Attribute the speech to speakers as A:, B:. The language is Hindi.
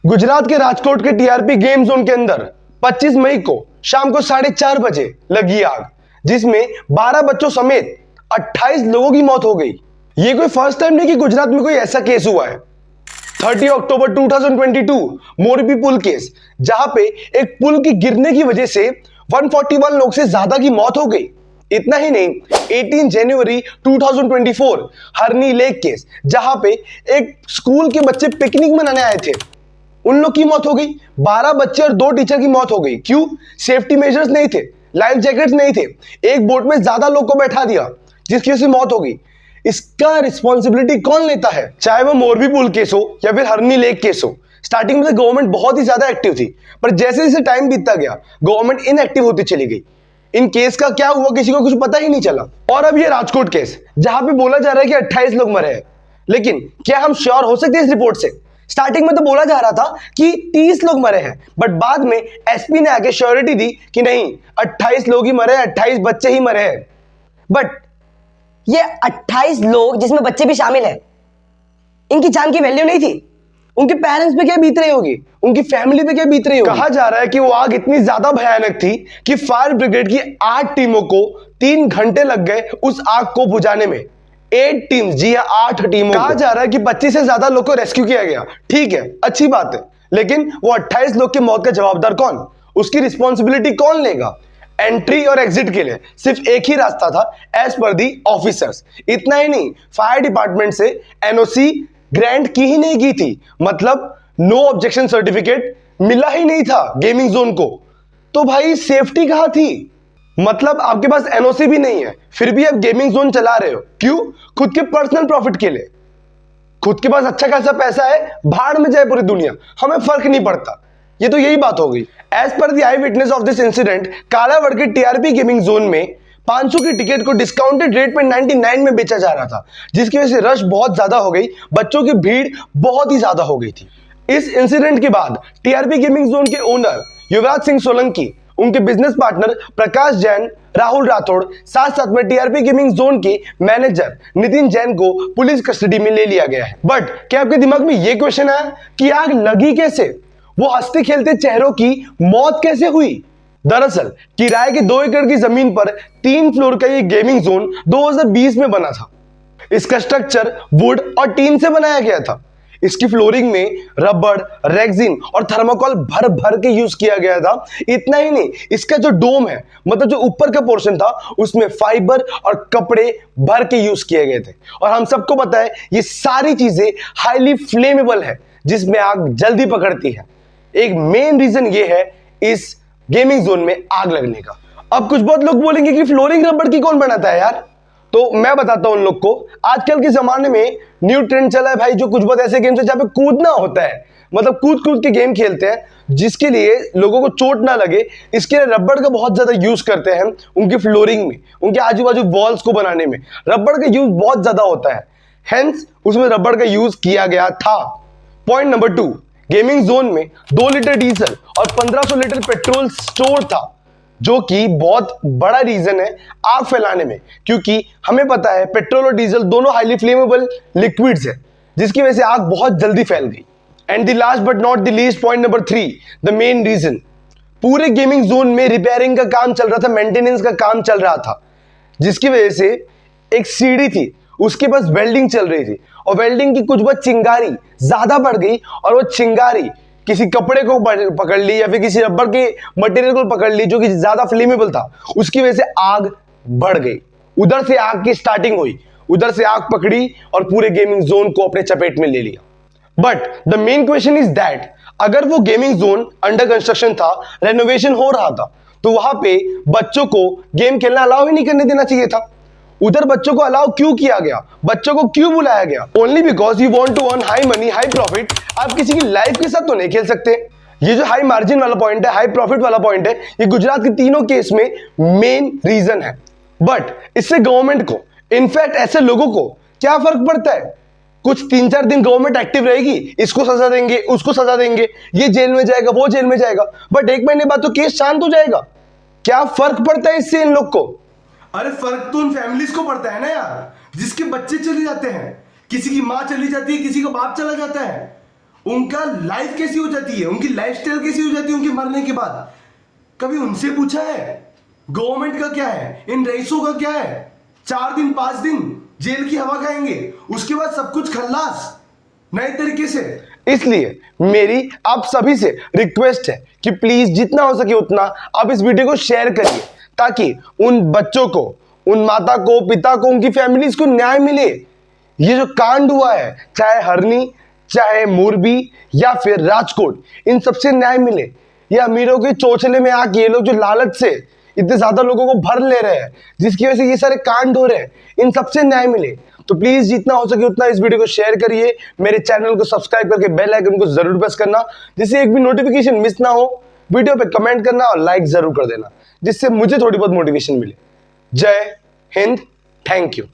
A: गुजरात के राजकोट के टीआरपी गेम जोन के अंदर 25 मई को शाम को 4:30 बजे लगी आग, जिसमें 12 बच्चों समेत 28 लोगों की मौत हो गई। ये कोई फर्स्ट टाइम नहीं कि गुजरात में कोई ऐसा केस हुआ है। 30 अक्टूबर 2022 मोरबी पुल केस, जहां पे एक पुल की गिरने की वजह से 141 लोग से ज्यादा की मौत हो गई। इतना ही नहीं, 18 जनवरी 2024 हरनी लेक केस, जहां पे एक स्कूल के बच्चे पिकनिक मनाने आए थे, उन लोग की मौत हो गई। 12 बच्चे और 2 टीचर की मौत हो गई। क्यों? सेफ्टी मेजर्स नहीं थे, लाइफ जैकेट्स नहीं थे, एक बोट में ज्यादा लोग को बैठा दिया, जिसकी वजह से मौत हो गई। इसका रिस्पॉन्सिबिलिटी कौन लेता है? चाहे वो मोरबी पुल केस हो या फिर हरनी लेक केस हो। स्टार्टिंग में गवर्नमेंट बहुत ही ज्यादा एक्टिव थी, पर जैसे जैसे टाइम बीतता गया गवर्नमेंट इनएक्टिव होती चली गई। इन केस का क्या हुआ किसी को कुछ पता ही नहीं चला। और अब ये राजकोट केस, जहां पे बोला जा रहा है कि 28 लोग मरे हैं, लेकिन क्या हम श्योर हो सकते हैं इस रिपोर्ट से? स्टार्टिंग में तो बोला जा रहा था कि 30 लोग मरे हैं, बट बाद में एसपी ने आके श्योरिटी दी कि नहीं, 28 लोग ही मरे, 28 बच्चे ही मरे हैं।
B: बट ये 28 लोग जिसमें बच्चे भी शामिल हैं, इनकी जान की वैल्यू नहीं थी।
A: उनके पेरेंट्स पे क्या बीत रही होगी, उनकी फैमिली पे क्या बीत रही होगी। कहा जा रहा है कि वो आग इतनी ज्यादा भयानक थी कि फायर ब्रिगेड की 8 टीमों को 3 घंटे लग गए उस आग को बुझाने में। 8 टीम्स, जी हाँ 8 टीमों। कहा जा रहा है कि 25 से ज्यादा लोग को रेस्क्यू किया गया। ठीक है, अच्छी बात है, लेकिन वो 28 लोग की मौत का जवाबदार कौन? उसकी रिस्पॉन्सिबिलिटी कौन लेगा? एंट्री और एग्जिट के लिए सिर्फ एक ही रास्ता था, एज पर दी ऑफिसर्स। इतना ही नहीं, फायर डिपार्टमेंट से एनओसी ग्रांट की ही नहीं की थी, मतलब नो ऑब्जेक्शन सर्टिफिकेट मिला ही नहीं था गेमिंग जोन को। तो भाई सेफ्टी कहां थी? मतलब आपके पास एनओसी भी नहीं है, फिर भी आप गेमिंग जोन चला रहे हो। क्यों? खुद के पर्सनल प्रॉफिट के लिए। खुद के पास अच्छा खासा पैसा है, भाड़ में जाए पूरी दुनिया, हमें फर्क नहीं पड़ता। ये तो यही बात हो गई। एज पर the eyewitness of this incident, Kalawad के टीआरपी गेमिंग जोन में 500 की टिकट को डिस्काउंटेड रेट पे 99 में बेचा जा रहा था, जिसकी वजह से रश बहुत ज्यादा हो गई, बच्चों की भीड़ बहुत ही ज्यादा हो गई थी। इस इंसिडेंट के बाद टीआरपी गेमिंग जोन के ओनर युवराज सिंह सोलंकी, उनके बिजनेस पार्टनर प्रकाश जैन, राहुल राठौड़, साथ साथ में टीआरपी गेमिंग जोन के मैनेजर नितिन जैन को पुलिस कस्टडी में ले लिया गया है। बट क्या आपके दिमाग में यह क्वेश्चन है कि आग लगी कैसे? वो हंसते खेलते चेहरों की मौत कैसे हुई? दरअसल किराए के 2 एकड़ की जमीन पर 3 फ्लोर का ये गेमिंग जोन 2020 में बना था। इसका स्ट्रक्चर वुड और टीन से बनाया गया था। इसकी फ्लोरिंग में रबड़, रेक्सिन और थर्माकोल भर भर के यूज किया गया था। इतना ही नहीं, इसका जो डोम है, मतलब जो ऊपर का पोर्शन था, उसमें फाइबर और कपड़े भर के यूज किए गए थे। और हम सबको पता है ये सारी चीजें हाईली फ्लेमेबल है, जिसमें आग जल्दी पकड़ती है। एक मेन रीजन ये है इस गेमिंग जोन में आग लगने का। अब कुछ बहुत लोग बोलेंगे कि फ्लोरिंग रबड़ की कौन बनाता है यार, तो मैं बताता हूं उन लोग को। आजकल के जमाने में न्यू ट्रेंड चला है भाई, जो कुछ बहुत ऐसे गेम्स है जहां पे कूदना होता है, मतलब कूद कूद के गेम खेलते हैं, जिसके लिए लोगों को चोट ना लगे, इसके लिए रबड़ का बहुत ज्यादा यूज करते हैं उनकी फ्लोरिंग में, उनके आजू बाजू वॉल्स को बनाने में रबड़ का यूज बहुत ज्यादा होता है, हेंस उसमें रबड़ का यूज किया गया था। पॉइंट नंबर 2, गेमिंग जोन में 2 लीटर डीजल और 1500 लीटर पेट्रोल स्टोर था, जो कि बहुत बड़ा रीजन है आग फैलाने में, क्योंकि हमें पता है पेट्रोल और डीजल दोनों हाईली फ्लेमेबल लिक्विड्स है, जिसकी वजह से आग बहुत जल्दी फैल गई। And the last but not the least, point number 3, the main reason, पूरे गेमिंग जोन में रिपेयरिंग का काम चल रहा था, मेंटेनेंस का काम चल रहा था, जिसकी वजह से एक सीढ़ी थी, उसके पास वेल्डिंग चल रही थी, और वेल्डिंग की कुछ बहुत चिंगारी ज्यादा बढ़ गई, और वो चिंगारी किसी कपड़े को पकड़ ली या फिर किसी रबर के मटेरियल को पकड़ ली जो कि ज्यादा फ्लेमेबल था, उसकी वजह से आग बढ़ गई। उधर से आग की स्टार्टिंग हुई, उधर से आग पकड़ी और पूरे गेमिंग जोन को अपने चपेट में ले लिया। But the main question is that, अगर वो गेमिंग जोन अंडर कंस्ट्रक्शन था, रेनोवेशन हो रहा था, तो वहां पे बच्चों को गेम खेलना अलाउ ही नहीं करने देना चाहिए था। उधर बच्चों को अलाउ क्यों किया गया? बच्चों को क्यों बुलाया गया? Only because you want to earn high money, high profit. आप किसी की लाइफ के साथ तो नहीं खेल सकते। ये जो हाई मार्जिन वाला पॉइंट है, हाई प्रॉफिट वाला पॉइंट है, ये गुजरात के तीनों केस में मेन रीजन है। बट इससे गवर्नमेंट को, इनफैक्ट ऐसे लोगों को क्या फर्क पड़ता है? कुछ 3-4 दिन गवर्नमेंट एक्टिव रहेगी, इसको सजा देंगे, उसको सजा देंगे, ये जेल में जाएगा, वो जेल में जाएगा, बट 1 महीने बाद तो केस शांत हो जाएगा। क्या फर्क पड़ता है इससे इन लोग को?
C: अरे फर्क तो उन फैमिलीज को पड़ता है ना यार, जिसके बच्चे चले जाते हैं, किसी की मां चली जाती है, किसी का बाप चला जाता है, उनका लाइफ कैसी हो जाती है, उनकी लाइफस्टाइल कैसी हो जाती है उनके मरने के बाद? कभी उनसे पूछा है? गवर्नमेंट का क्या है, इन रईसों का क्या है? 4 दिन 5 दिन जेल की हवा खाएंगे, उसके बाद सब कुछ खल्लास नए तरीके से।
A: इसलिए मेरी आप सभी से रिक्वेस्ट है कि प्लीज जितना हो सके उतना आप इस वीडियो को शेयर करिए, ताकि उन बच्चों को, उन माता को, पिता को, उनकी फैमिलीज को न्याय मिले। ये जो कांड हुआ है, चाहे हरनी, चाहे मोरबी या फिर राजकोट, इन सबसे न्याय मिले। ये अमीरों के चोचले में आके ये लोग जो लालच से इतने ज्यादा लोगों को भर ले रहे हैं, जिसकी वजह से ये सारे कांड हो रहे हैं, इन सबसे न्याय मिले। तो प्लीज जितना हो सके उतना इस वीडियो को शेयर करिए, मेरे चैनल को सब्सक्राइब करके बेल आइकन को जरूर प्रेस करना, जिससे एक भी नोटिफिकेशन मिस ना हो। वीडियो पे कमेंट करना और लाइक जरूर कर देना, जिससे मुझे थोड़ी बहुत मोटिवेशन मिले। जय हिंद, थैंक यू।